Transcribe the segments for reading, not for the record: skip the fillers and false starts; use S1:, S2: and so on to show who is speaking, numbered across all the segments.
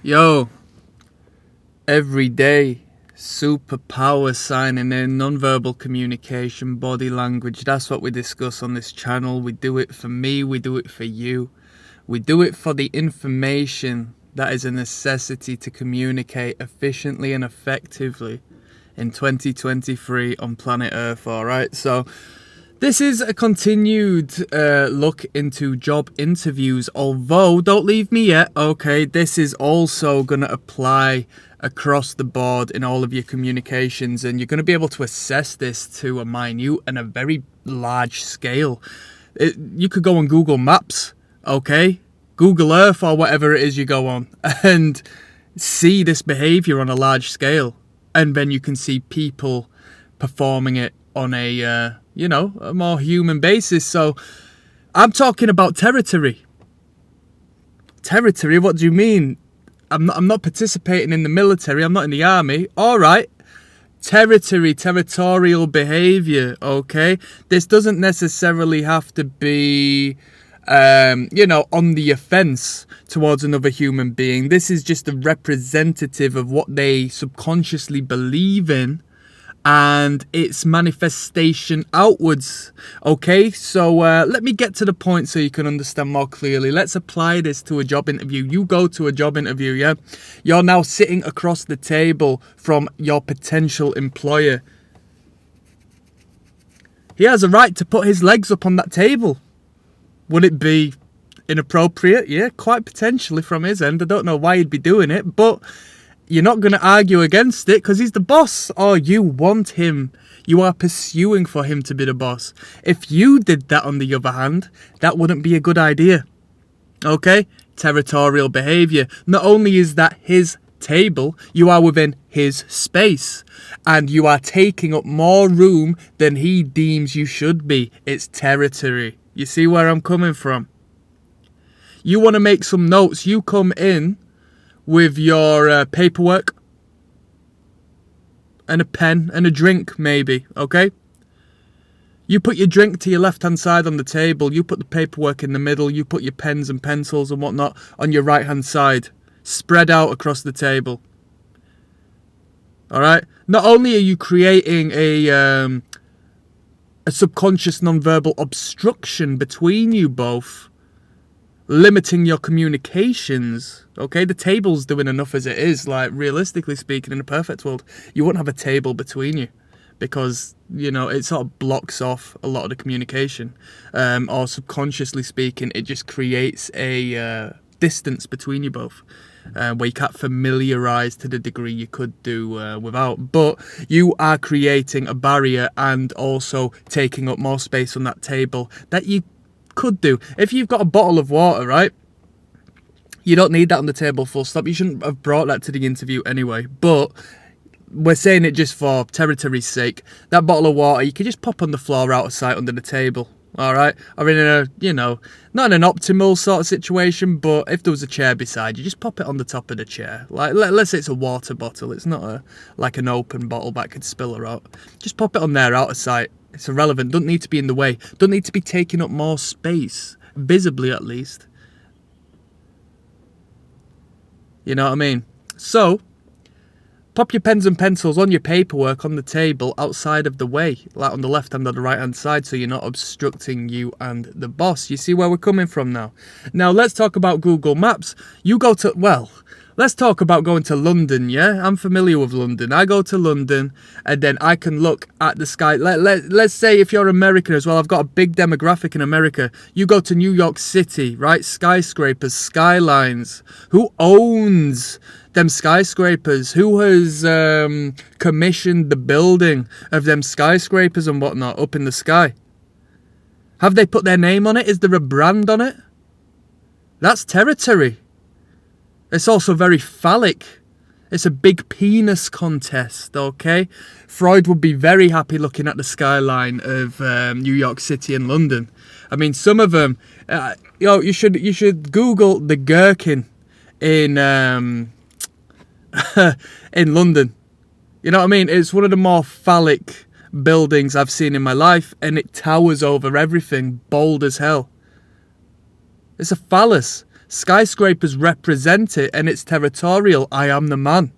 S1: Yo, every day, superpower signing in, non-verbal communication, body language. That's what we discuss on this channel. We do it for me, we do it for you. We do it for the information that is a necessity to communicate efficiently and effectively in 2023 on planet Earth, alright? So, this is a continued look into job interviews, although, don't leave me yet, okay, this is also going to apply across the board in all of your communications, and you're going to be able to assess this to a minute and a very large scale. You could go on Google Maps, okay, Google Earth or whatever it is you go on, and see this behaviour on a large scale, and then you can see people performing it on a more human basis. So I'm talking about territory. Territory, what do you mean? I'm not participating in the military, I'm not in the army. Alright. Territorial behaviour, okay? This doesn't necessarily have to be on the offence towards another human being. This is just a representative of what they subconsciously believe in and its manifestation outwards. Okay, so let me get to the point so you can understand more clearly. Let's apply this to a job interview. You go to a job interview, yeah? You're now sitting across the table from your potential employer. He has a right to put his legs up on that table. Would it be inappropriate? Yeah, quite potentially from his end. I don't know why he'd be doing it, but you're not going to argue against it because he's the boss, or you want him. You are pursuing for him to be the boss. If you did that, on the other hand, that wouldn't be a good idea. Okay? Territorial behaviour. Not only is that his table, you are within his space, and you are taking up more room than he deems you should be. It's territory. You see where I'm coming from? You want to make some notes. You come in with your paperwork and a pen and a drink, maybe, okay? You put your drink to your left-hand side on the table, you put the paperwork in the middle, you put your pens and pencils and whatnot on your right-hand side, spread out across the table. Alright? Not only are you creating a subconscious non-verbal obstruction between you both, limiting your communications, okay? The table's doing enough as it is. Like, realistically speaking, in a perfect world, you wouldn't have a table between you because, it sort of blocks off a lot of the communication. Or subconsciously speaking, it just creates a distance between you both where you can't familiarise to the degree you could do without. But you are creating a barrier and also taking up more space on that table that you could do. If you've got a bottle of water, right, you don't need that on the table, full stop. You shouldn't have brought that to the interview anyway, but we're saying it just for territory's sake. That bottle of water, you could just pop on the floor out of sight under the table, alright? Or in a, not in an optimal sort of situation, but if there was a chair beside you, just pop it on the top of the chair. Like, let's say it's a water bottle, it's not like an open bottle that could spill her out. Just pop it on there out of sight. It's irrelevant, doesn't need to be in the way, doesn't need to be taking up more space, visibly at least. You know what I mean? So, pop your pens and pencils on your paperwork on the table outside of the way, like on the left hand or the right hand side, so you're not obstructing you and the boss. You see where we're coming from now? Now, let's talk about Google Maps. Let's talk about going to London, yeah? I'm familiar with London. I go to London, and then I can look at the sky. Let's say if you're American as well, I've got a big demographic in America. You go to New York City, right? Skyscrapers, skylines. Who owns them skyscrapers? Who has commissioned the building of them skyscrapers and whatnot up in the sky? Have they put their name on it? Is there a brand on it? That's territory. It's also very phallic. It's a big penis contest, okay? Freud would be very happy looking at the skyline of New York City and London. I mean, some of them, you should Google the gherkin in in London. You know what I mean? It's one of the more phallic buildings I've seen in my life, and it towers over everything, bold as hell. It's a phallus. Skyscrapers represent it, and it's territorial. I am the man.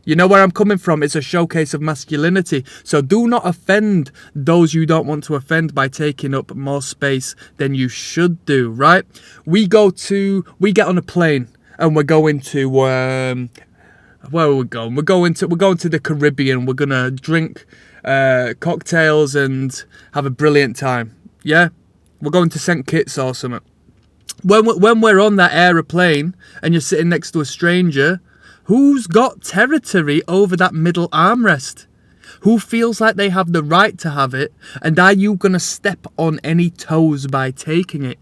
S1: You know where I'm coming from? It's a showcase of masculinity. So do not offend those you don't want to offend by taking up more space than you should do, right? We get on a plane and we're going to, where are we going? We're going to the Caribbean. We're going to drink cocktails and have a brilliant time. Yeah? We're going to St. Kitts or something. When we're on that aeroplane and you're sitting next to a stranger, who's got territory over that middle armrest? Who feels like they have the right to have it? And are you going to step on any toes by taking it?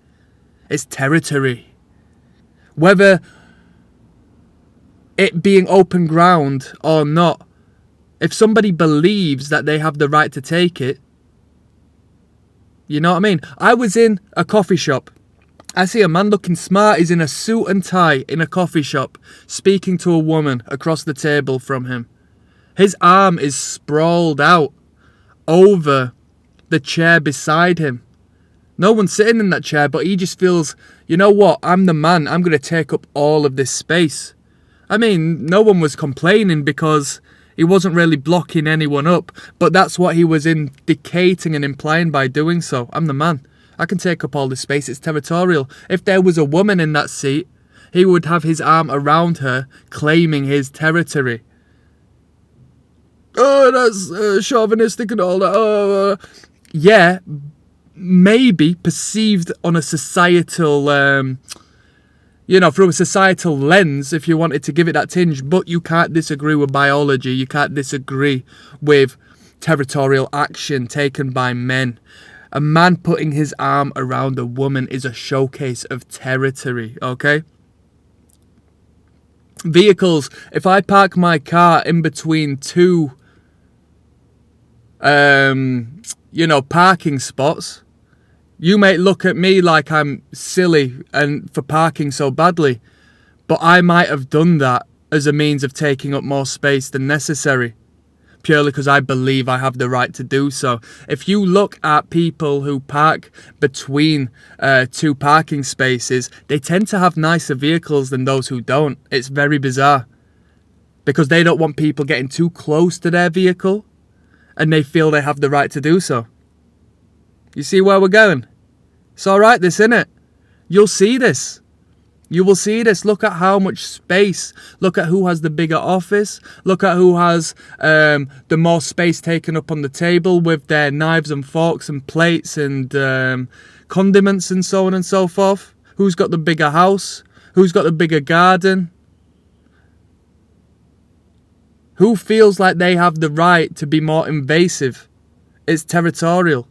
S1: It's territory. Whether it being open ground or not, if somebody believes that they have the right to take it, you know what I mean? I was in a coffee shop. I see a man looking smart. He's in a suit and tie in a coffee shop, speaking to a woman across the table from him. His arm is sprawled out over the chair beside him. No one's sitting in that chair, but he just feels, you know what? I'm the man. I'm going to take up all of this space. I mean, no one was complaining because he wasn't really blocking anyone up, but that's what he was indicating and implying by doing so. I'm the man. I can take up all this space. It's territorial. If there was a woman in that seat, he would have his arm around her, claiming his territory. Oh, that's chauvinistic and all that. Yeah, maybe perceived on a societal, through a societal lens, if you wanted to give it that tinge. But you can't disagree with biology. You can't disagree with territorial action taken by men. A man putting his arm around a woman is a showcase of territory, okay? Vehicles. If I park my car in between two, parking spots, you may look at me like I'm silly and for parking so badly, but I might have done that as a means of taking up more space than necessary, purely because I believe I have the right to do so. If you look at people who park between two parking spaces, they tend to have nicer vehicles than those who don't. It's very bizarre, because they don't want people getting too close to their vehicle, and they feel they have the right to do so. You see where we're going? It's alright, this, innit? You'll see this. You will see this. Look at how much space. Look at who has the bigger office. Look at who has the more space taken up on the table with their knives and forks and plates and condiments and so on and so forth. Who's got the bigger house? Who's got the bigger garden? Who feels like they have the right to be more invasive? It's territorial.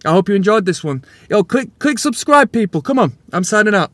S1: I hope you enjoyed this one. Yo, click subscribe, people. Come on. I'm signing out.